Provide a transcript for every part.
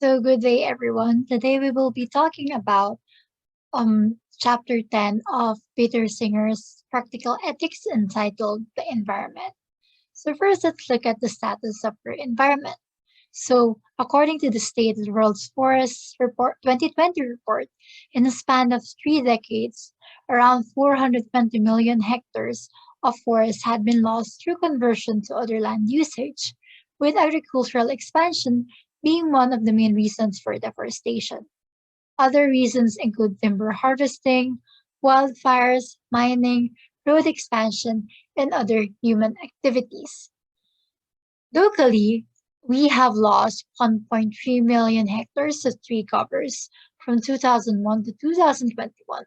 So good day everyone. Today we will be talking about chapter 10 of Peter Singer's Practical Ethics entitled The Environment. So first let's look at the status of our environment. So according to the State of the World's Forests Report 2020 report, in a span of 3 decades, around 420 million hectares of forest had been lost through conversion to other land usage, with agricultural expansion being one of the main reasons for deforestation. Other reasons include timber harvesting, wildfires, mining, road expansion, and other human activities. Locally, we have lost 1.3 million hectares of tree covers from 2001 to 2021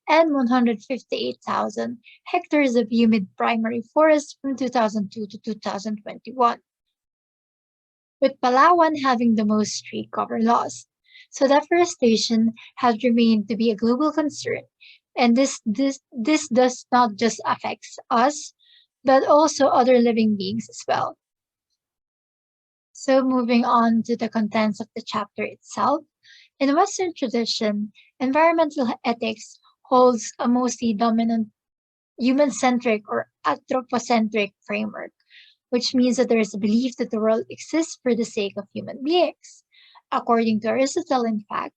and 158,000 hectares of humid primary forest from 2002 to 2021, with Palawan having the most tree cover loss. So deforestation has remained to be a global concern, and this does not just affect us, but also other living beings as well. So moving on to the contents of the chapter itself. In Western tradition, environmental ethics holds a mostly dominant human-centric or anthropocentric framework, which means that there is a belief that the world exists for the sake of human beings. According to Aristotle, in fact,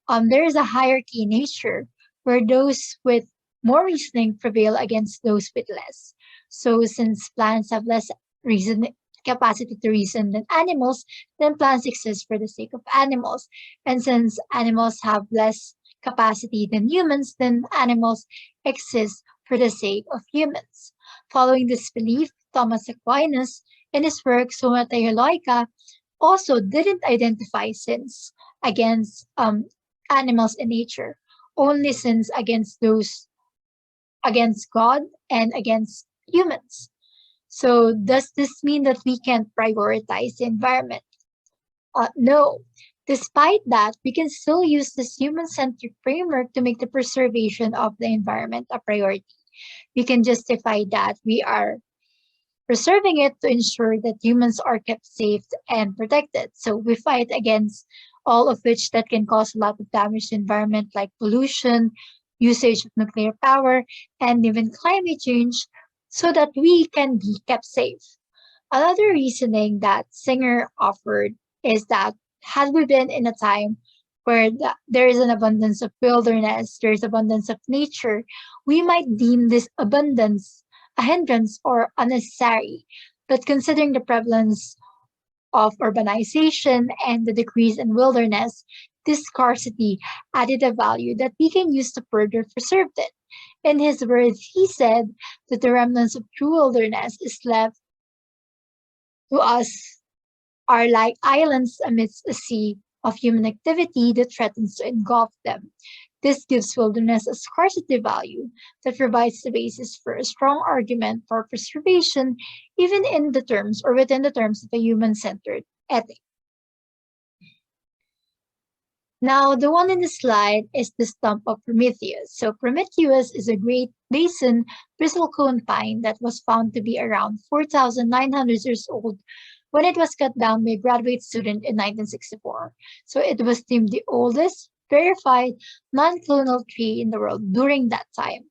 there is a hierarchy in nature where those with more reasoning prevail against those with less. So since plants have less reason capacity to reason than animals, then plants exist for the sake of animals. And since animals have less capacity than humans, then animals exist for the sake of humans. Following this belief, Thomas Aquinas, in his work Summa Theoloica, also didn't identify sins against animals in nature, only sins against those against God and against humans. So does this mean that we can't prioritize the environment? No. Despite that, we can still use this human-centric framework to make the preservation of the environment a priority. We can justify that we are preserving it to ensure that humans are kept safe and protected. So we fight against all of which that can cause a lot of damage to the environment like pollution, usage of nuclear power, and even climate change so that we can be kept safe. Another reasoning that Singer offered is that had we been in a time where there is an abundance of wilderness, there is abundance of nature, we might deem this abundance a hindrance or unnecessary. But considering the prevalence of urbanization and the decrease in wilderness, this scarcity added a value that we can use to further preserve it. In his words, he said that the remnants of true wilderness is left to us are like islands amidst a sea of human activity that threatens to engulf them. This gives wilderness a scarcity value that provides the basis for a strong argument for preservation, even in the terms or within the terms of a human-centered ethic. Now, the one in the slide is the stump of Prometheus. So Prometheus is a great basin bristlecone pine that was found to be around 4,900 years old when it was cut down by a graduate student in 1964. So it was deemed the oldest verified non-clonal tree in the world during that time.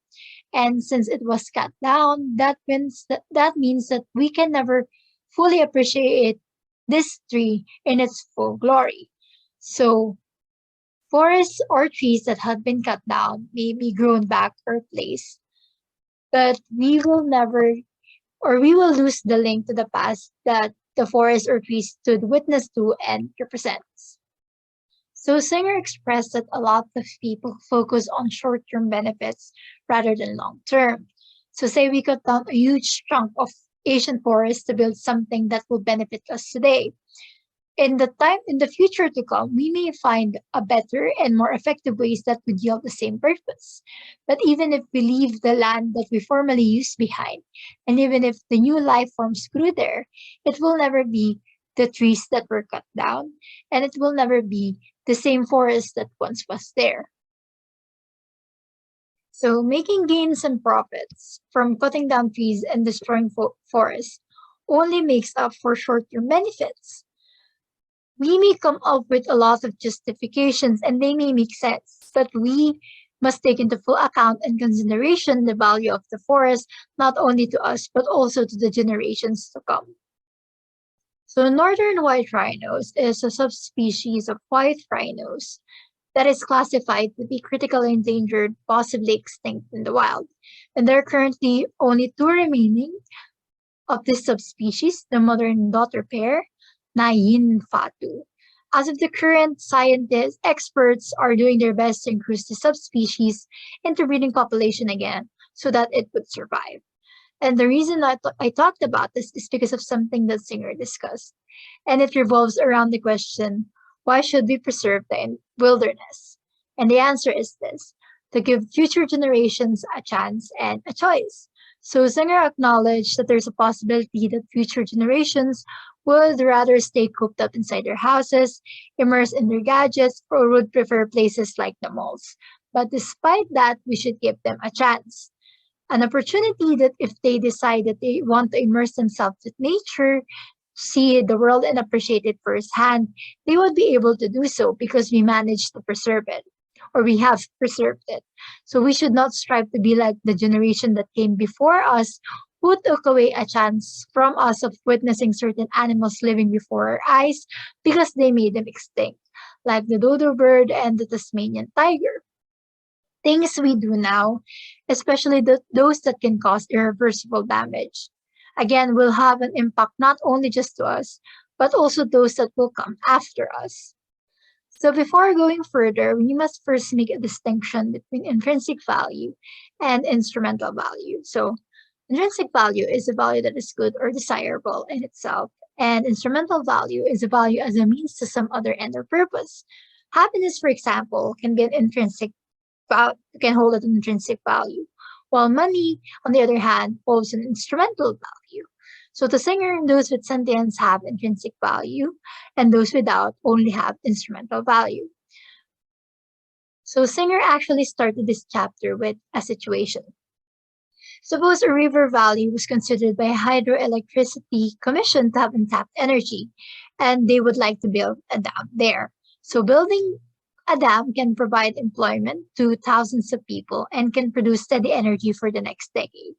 And since it was cut down, that means that we can never fully appreciate this tree in its full glory. So forests or trees that had been cut down may be grown back or replaced, but we will never or we will lose the link to the past that the forest or tree stood witness to and represents. So Singer expressed that a lot of people focus on short-term benefits rather than long-term. So say we cut down a huge chunk of Asian forest to build something that will benefit us today. In the future to come, we may find a better and more effective ways that would yield the same purpose. But even if we leave the land that we formerly used behind, and even if the new life forms grew there, it will never be the trees that were cut down, and it will never be the same forest that once was there. So making gains and profits from cutting down trees and destroying forests only makes up for short-term benefits. We may come up with a lot of justifications and they may make sense, but we must take into full account and consideration the value of the forest, not only to us, but also to the generations to come. So northern white rhinos is a subspecies of white rhinos that is classified to be critically endangered, possibly extinct in the wild. And there are currently only two remaining of this subspecies, the mother and daughter pair, Nayin and Fatu. As of the current, scientists, experts are doing their best to increase the subspecies into breeding population again so that it would survive. And the reason I talked about this is because of something that Singer discussed. And it revolves around the question, why should we preserve the wilderness? And the answer is this, to give future generations a chance and a choice. So Singer acknowledged that there's a possibility that future generations would rather stay cooped up inside their houses, immersed in their gadgets, or would prefer places like the malls. But despite that, we should give them a chance, an opportunity that if they decide that they want to immerse themselves with nature, see the world and appreciate it firsthand, they would be able to do so because we managed to preserve it, or we have preserved it. So we should not strive to be like the generation that came before us who took away a chance from us of witnessing certain animals living before our eyes because they made them extinct, like the dodo bird and the Tasmanian tiger. Things we do now, especially those that can cause irreversible damage, again, will have an impact not only just to us, but also those that will come after us. So before going further, we must first make a distinction between intrinsic value and instrumental value. So intrinsic value is a value that is good or desirable in itself, and instrumental value is a value as a means to some other end or purpose. Happiness, for example, can be an intrinsic can hold an intrinsic value, while money, on the other hand, holds an instrumental value. So the singer and those with sentience have intrinsic value, and those without only have instrumental value. So Singer actually started this chapter with a situation. Suppose a river valley was considered by a hydroelectricity commission to have untapped energy, and they would like to build a dam there. So building a dam can provide employment to thousands of people and can produce steady energy for the next decade.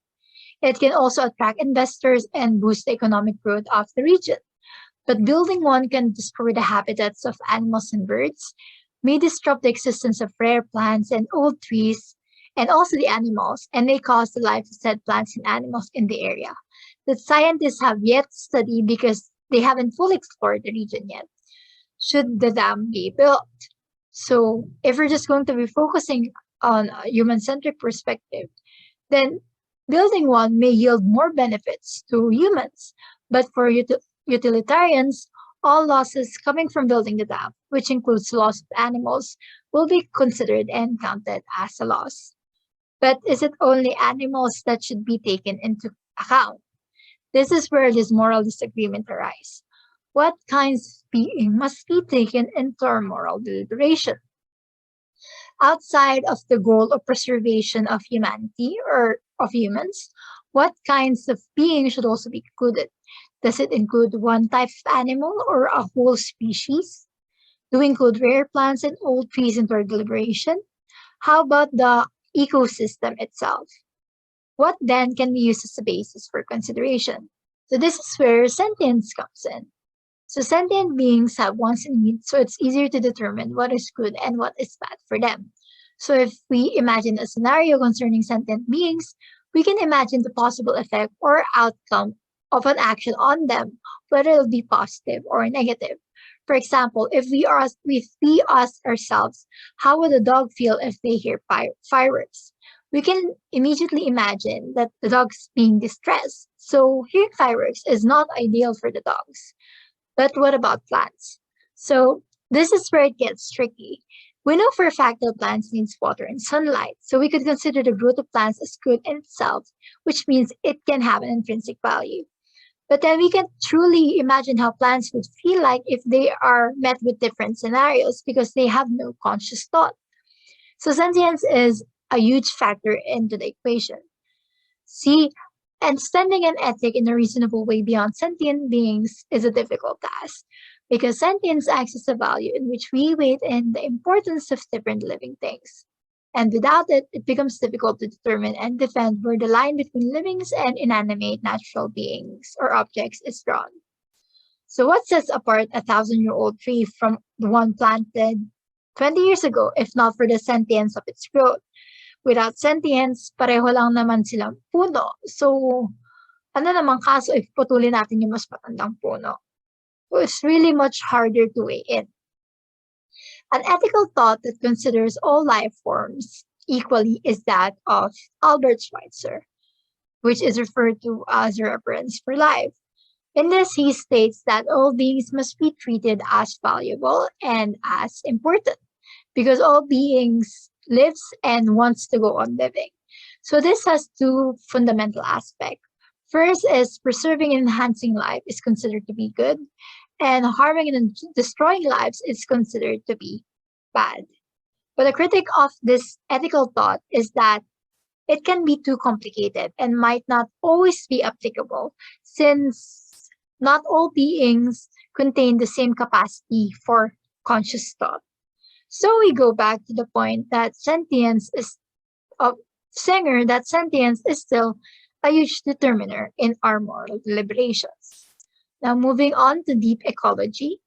It can also attract investors and boost the economic growth of the region. But building one can destroy the habitats of animals and birds, may disrupt the existence of rare plants and old trees, and also the animals, and may cause the life of said plants and animals in the area that scientists have yet studied because they haven't fully explored the region yet. Should the dam be built? So if we're just going to be focusing on a human-centric perspective, then building one may yield more benefits to humans. But for utilitarians, all losses coming from building the dam, which includes loss of animals, will be considered and counted as a loss. But is it only animals that should be taken into account? This is where this moral disagreement arises. What kinds of being must be taken into our moral deliberation? Outside of the goal of preservation of humanity or of humans, what kinds of beings should also be included? Does it include one type of animal or a whole species? Do we include rare plants and old trees into our deliberation? How about the ecosystem itself? What then can be used as a basis for consideration? So this is where sentience comes in. So sentient beings have wants and needs, so it's easier to determine what is good and what is bad for them. So if we imagine a scenario concerning sentient beings, we can imagine the possible effect or outcome of an action on them, whether it'll be positive or negative. For example, if we ask ourselves, how would a dog feel if they hear fireworks? We can immediately imagine that the dog's being distressed. So hearing fireworks is not ideal for the dogs. But what about plants? So this is where it gets tricky. We know for a fact that plants needs water and sunlight, so we could consider the growth of plants as good in itself, which means it can have an intrinsic value. But then we can truly imagine how plants would feel like if they are met with different scenarios because they have no conscious thought. So sentience is a huge factor into the equation. See, and extending an ethic in a reasonable way beyond sentient beings is a difficult task because sentience acts as a value in which we weigh in the importance of different living things. And without it, it becomes difficult to determine and defend where the line between living and inanimate natural beings or objects is drawn. So, what sets apart a 1,000-year-old tree from the one planted 20 years ago, if not for the sentience of its growth? Without sentience, pareho lang naman silang puno. So, ano naman kaso if putulin natin yung mas matandang puno? So, it's really much harder to weigh in. An ethical thought that considers all life forms equally is that of Albert Schweitzer, which is referred to as reverence for life. In this, he states that all beings must be treated as valuable and as important because all beings lives and wants to go on living. So this has two fundamental aspects. First is preserving and enhancing life is considered to be good, and harming and destroying lives is considered to be bad. But a critic of this ethical thought is that it can be too complicated and might not always be applicable since not all beings contain the same capacity for conscious thought. So we go back to the point that sentience is of Singer that sentience is still a huge determiner in our moral deliberations. Now moving on to deep ecology.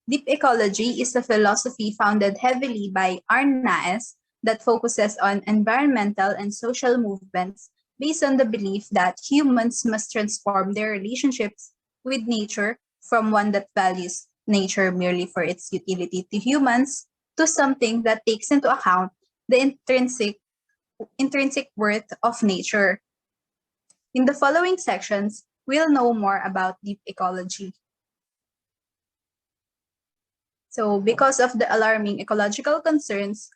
Deep ecology is a philosophy founded heavily by Arnaes that focuses on environmental and social movements based on the belief that humans must transform their relationships with nature from one that values nature merely for its utility to humans to something that takes into account the intrinsic worth of nature. In the following sections, we'll know more about deep ecology. So, because of the alarming ecological concerns,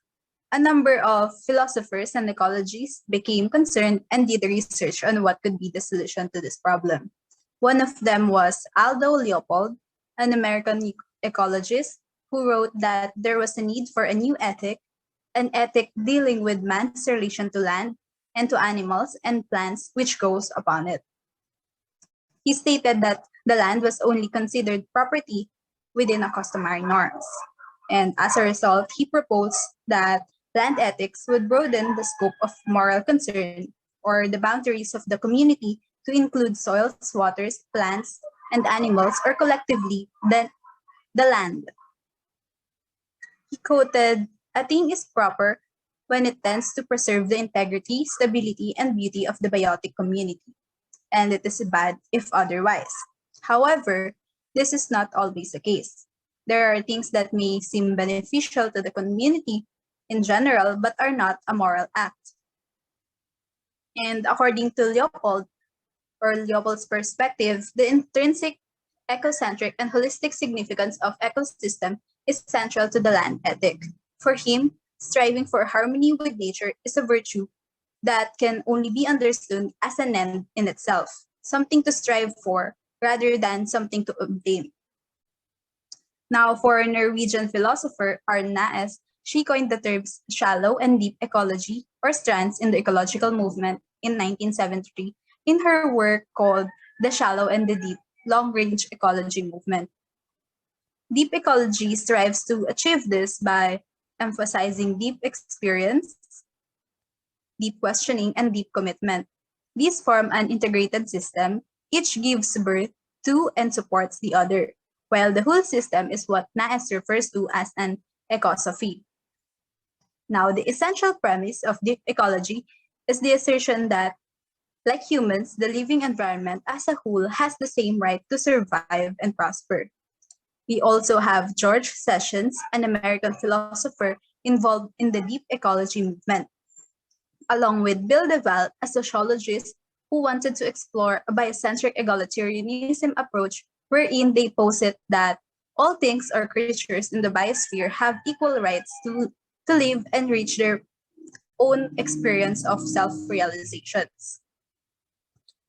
a number of philosophers and ecologists became concerned and did research on what could be the solution to this problem. One of them was Aldo Leopold, an American ecologist who wrote that there was a need for a new ethic, an ethic dealing with man's relation to land and to animals and plants which goes upon it. He stated that the land was only considered property within a customary norms. And as a result, he proposed that land ethics would broaden the scope of moral concern or the boundaries of the community to include soils, waters, plants, and animals, or collectively, the land. He quoted, "A thing is proper when it tends to preserve the integrity, stability, and beauty of the biotic community, and it is bad if otherwise. However, this is not always the case. There are things that may seem beneficial to the community in general, but are not a moral act." And according to Leopold's perspective, the intrinsic, ecocentric, and holistic significance of ecosystem is central to the land ethic. For him, striving for harmony with nature is a virtue that can only be understood as an end in itself, something to strive for rather than something to obtain. Now, for Norwegian philosopher Arnaes, she coined the terms shallow and deep ecology or strands in the ecological movement in 1973 in her work called The Shallow and the Deep Long-Range Ecology Movement. Deep ecology strives to achieve this by emphasizing deep experience, deep questioning, and deep commitment. These form an integrated system. Each gives birth to and supports the other, while the whole system is what Naes refers to as an ecosophy. Now, the essential premise of deep ecology is the assertion that, like humans, the living environment as a whole has the same right to survive and prosper. We also have George Sessions, an American philosopher involved in the deep ecology movement, along with Bill DeVal, a sociologist who wanted to explore a biocentric egalitarianism approach wherein they posit that all things or creatures in the biosphere have equal rights to live and reach their own experience of self-realizations.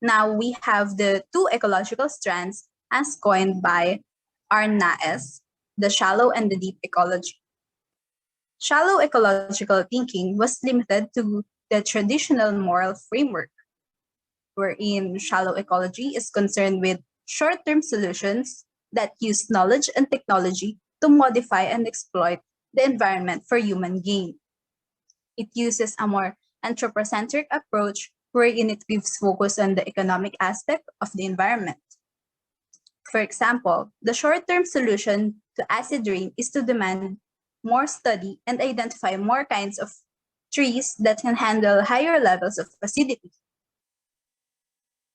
Now we have the two ecological strands as coined by Arnaes, the shallow and the deep ecology. Shallow ecological thinking was limited to the traditional moral framework, wherein shallow ecology is concerned with short-term solutions that use knowledge and technology to modify and exploit the environment for human gain. It uses a more anthropocentric approach wherein it gives focus on the economic aspect of the environment. For example, the short-term solution to acid rain is to demand more study and identify more kinds of trees that can handle higher levels of acidity.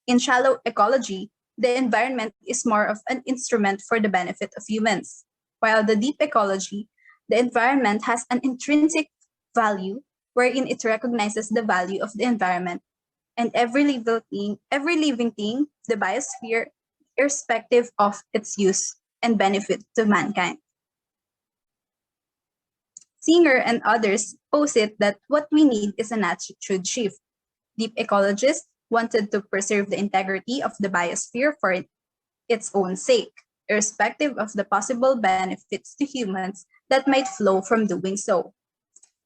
In shallow ecology, the environment is more of an instrument for the benefit of humans, while the deep ecology, the environment has an intrinsic value wherein it recognizes the value of the environment and every living thing, the biosphere, irrespective of its use and benefit to mankind. Singer and others posit that what we need is an attitude shift. Deep ecologists wanted to preserve the integrity of the biosphere for its own sake, irrespective of the possible benefits to humans that might flow from doing so.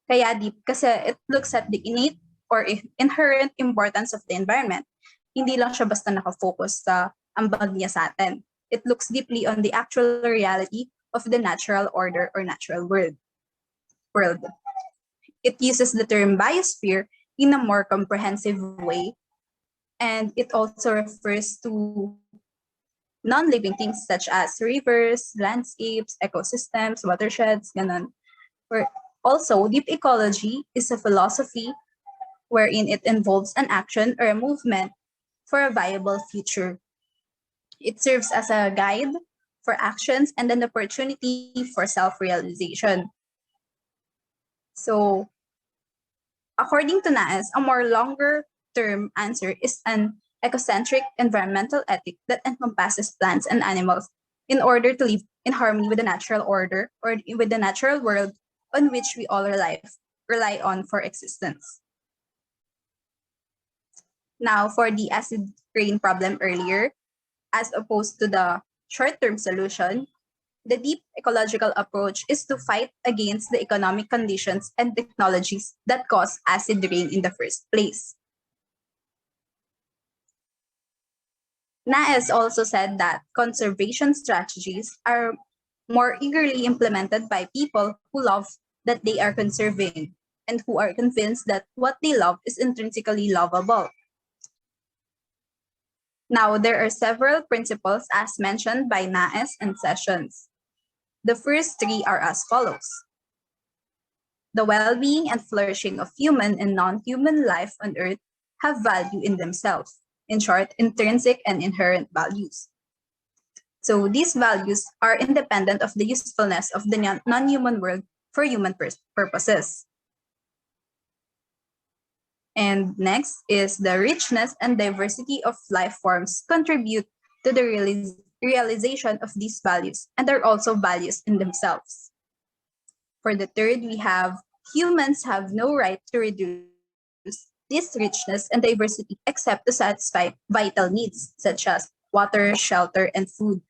Kaya deep kasi it looks at the innate or inherent importance of the environment. Hindi lang siya basta nakafocus sa ambag niya sa atin. It looks deeply on the actual reality of the natural order or natural world. It uses the term biosphere in a more comprehensive way, and it also refers to non-living things such as rivers, landscapes, ecosystems, watersheds, ganon. Also, deep ecology is a philosophy wherein it involves an action or a movement for a viable future. It serves as a guide for actions and an opportunity for self-realization. So, according to Naes, a more longer-term answer is an ecocentric environmental ethic that encompasses plants and animals in order to live in harmony with the natural order or with the natural world on which we all rely on for existence. Now, for the acid rain problem earlier, as opposed to the short-term solution, the deep ecological approach is to fight against the economic conditions and technologies that cause acid rain in the first place. Naes also said that conservation strategies are more eagerly implemented by people who love that they are conserving and who are convinced that what they love is intrinsically lovable. Now, there are several principles as mentioned by Naes and Sessions. The first three are as follows. The well-being and flourishing of human and non-human life on Earth have value in themselves. In short, intrinsic and inherent values. So these values are independent of the usefulness of the non-human world for human purposes. And next is the richness and diversity of life forms contribute to the realization of these values and are also values in themselves. For the third, we have humans have no right to reduce this richness and diversity except to satisfy vital needs such as water, shelter, and food.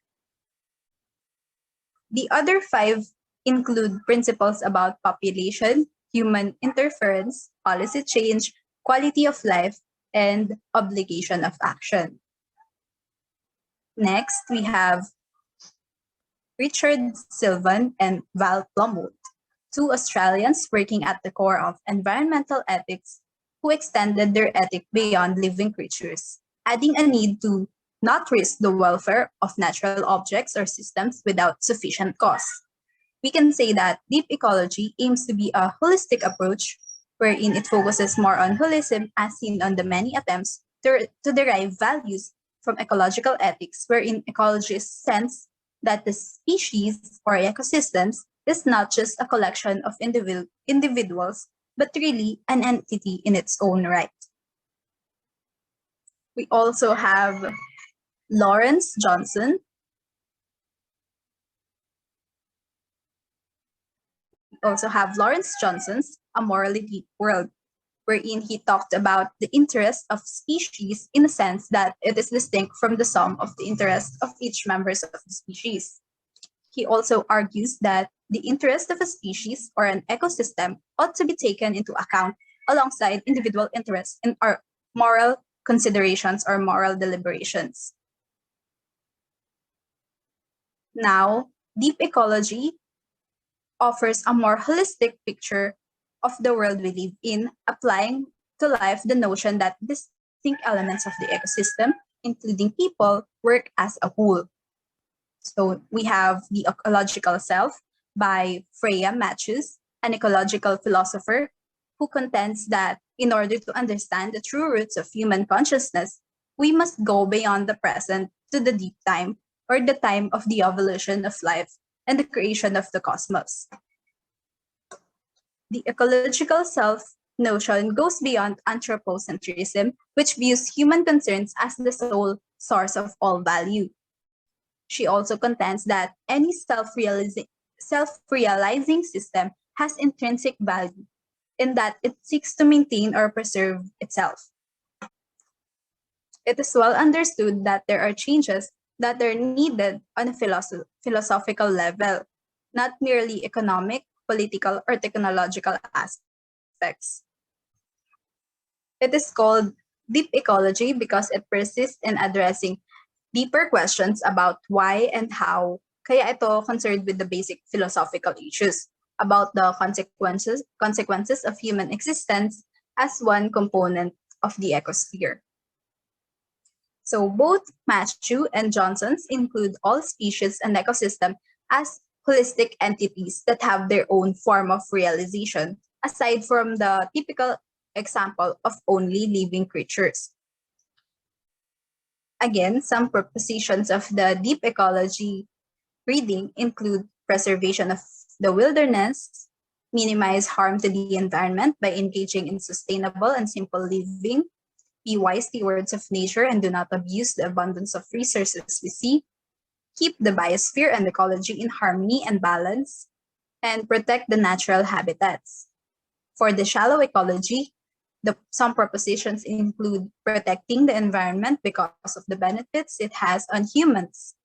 The other five include principles about population, human interference, policy change, quality of life, and obligation of action. Next, we have Richard Sylvan and Val Plumwood, two Australians working at the core of environmental ethics who extended their ethic beyond living creatures, adding a need to not risk the welfare of natural objects or systems without sufficient cost. We can say that deep ecology aims to be a holistic approach wherein it focuses more on holism as seen on the many attempts to derive values from ecological ethics, wherein ecologists sense that the species or ecosystems is not just a collection of individuals, but really an entity in its own right. We also have Lawrence Johnson. We also have Lawrence Johnson's A Morally Deep World, wherein he talked about the interest of species in a sense that it is distinct from the sum of the interests of each members of the species. He also argues that the interest of a species or an ecosystem ought to be taken into account alongside individual interests in our moral considerations or moral deliberations. Now, deep ecology offers a more holistic picture of the world we live in, applying to life the notion that distinct elements of the ecosystem, including people, work as a whole. So we have the Ecological Self by Freya Matthews, an ecological philosopher who contends that in order to understand the true roots of human consciousness, we must go beyond the present to the deep time, or the time of the evolution of life and the creation of the cosmos. The ecological self notion goes beyond anthropocentrism, which views human concerns as the sole source of all value. She also contends that any self-realizing system has intrinsic value in that it seeks to maintain or preserve itself. It is well understood that there are changes that are needed on a philosophical level, not merely economic, political, or technological aspects. It is called deep ecology because it persists in addressing deeper questions about why and how, kaya ito concerned with the basic philosophical issues about the consequences of human existence as one component of the ecosphere. So both Matthew and Johnson's include all species and ecosystem as holistic entities that have their own form of realization, aside from the typical example of only living creatures. Again, some propositions of the deep ecology reading include preservation of the wilderness, minimize harm to the environment by engaging in sustainable and simple living, be wise stewards of nature and do not abuse the abundance of resources we see, keep the biosphere and ecology in harmony and balance, and protect the natural habitats. For the shallow ecology, some propositions include protecting the environment because of the benefits it has on humans.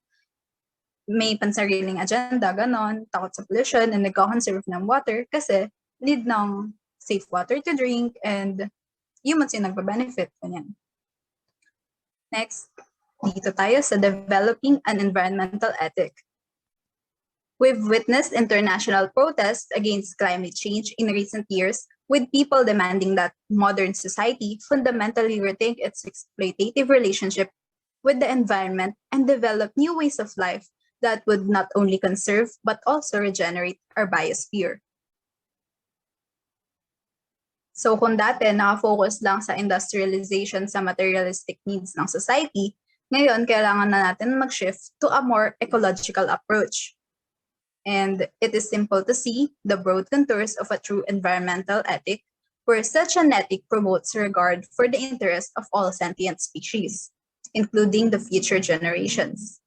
May pansariling agenda, ganon, takot sa pollution, and nagko-conserve ng water kasi need ng safe water to drink and humans yung nagpa-benefit. Ganyan. Next, dito tayo sa developing an environmental ethic. We've witnessed international protests against climate change in recent years, with people demanding that modern society fundamentally rethink its exploitative relationship with the environment and develop new ways of life that would not only conserve but also regenerate our biosphere. So kung dati nakafocus lang sa industrialization sa materialistic needs ng society, ngayon kailangan na natin mag-shift to a more ecological approach. And it is simple to see the broad contours of a true environmental ethic, where such an ethic promotes regard for the interest of all sentient species, including the future generations.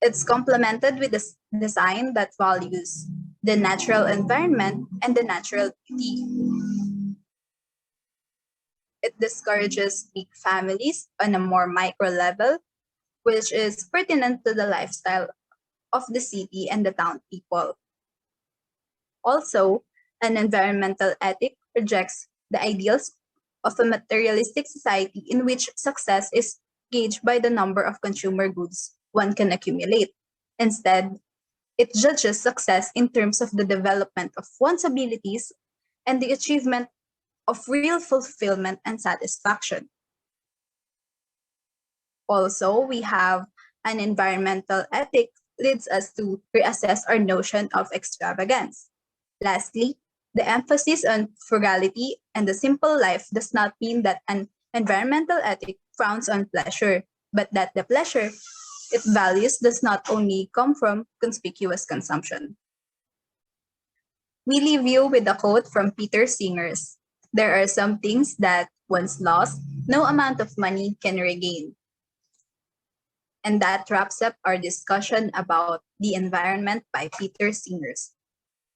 It's complemented with a design that values the natural environment and the natural beauty. It discourages big families on a more micro level, which is pertinent to the lifestyle of the city and the town people. Also, an environmental ethic rejects the ideals of a materialistic society in which success is gauged by the number of consumer goods one can accumulate. Instead, it judges success in terms of the development of one's abilities and the achievement of real fulfillment and satisfaction. Also, we have an environmental ethic leads us to reassess our notion of extravagance. Lastly, the emphasis on frugality and the simple life does not mean that an environmental ethic frowns on pleasure, but that the pleasure it values does not only come from conspicuous consumption. We leave you with a quote from Peter Singer's: "There are some things that, once lost, no amount of money can regain." And that wraps up our discussion about the environment by Peter Singers.